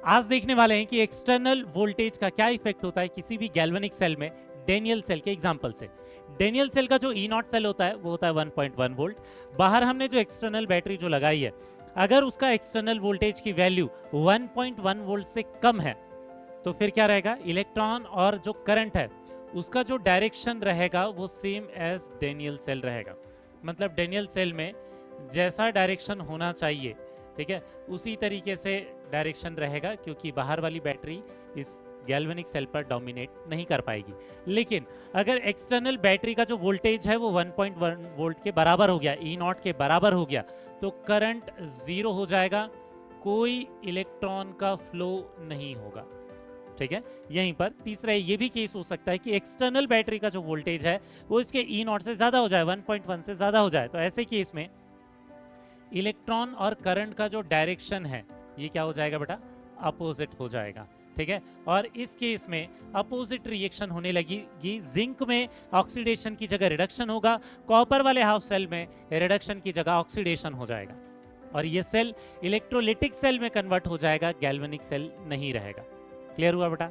आज देखने वाले हैं कि एक्सटर्नल वोल्टेज का क्या इफेक्ट होता है किसी भी गैल्वेनिक सेल में डेनियल सेल के एग्जांपल से। डेनियल सेल का जो ई नॉट सेल होता है वो होता है 1.1 वोल्ट। बाहर हमने जो एक्सटर्नल बैटरी जो लगाई है, अगर उसका एक्सटर्नल वोल्टेज की वैल्यू 1.1 वोल्ट से कम है तो फिर क्या रहेगा, इलेक्ट्रॉन और जो करंट है उसका जो डायरेक्शन रहेगा वो सेम एज डेनियल सेल रहेगा। मतलब डेनियल सेल में जैसा डायरेक्शन होना चाहिए, ठीक है, उसी तरीके से डायरेक्शन रहेगा, क्योंकि बाहर वाली बैटरी इस गैल्वेनिक सेल पर डोमिनेट नहीं कर पाएगी। लेकिन अगर एक्सटर्नल बैटरी का जो वोल्टेज है वो 1.1 वोल्ट के बराबर हो गया, ई नॉट के बराबर हो गया, तो करंट जीरो हो जाएगा, कोई इलेक्ट्रॉन का फ्लो नहीं होगा। ठीक है, यहीं पर तीसरा ये भी केस हो सकता है कि एक्सटर्नल बैटरी का जो वोल्टेज है वो इसके ई नॉट से ज्यादा हो जाए, 1.1 से ज्यादा हो जाए, तो ऐसे केस में इलेक्ट्रॉन और करंट का जो डायरेक्शन है ये क्या हो जाएगा बेटा, अपोजिट हो जाएगा। ठीक है, और इस केस में अपोजिट रिएक्शन होने लगेगी। जिंक में ऑक्सीडेशन की जगह रिडक्शन होगा, कॉपर वाले हाफ सेल में रिडक्शन की जगह ऑक्सीडेशन हो जाएगा, और ये सेल इलेक्ट्रोलिटिक सेल में कन्वर्ट हो जाएगा, गैल्वेनिक सेल नहीं रहेगा। क्लियर हुआ बेटा?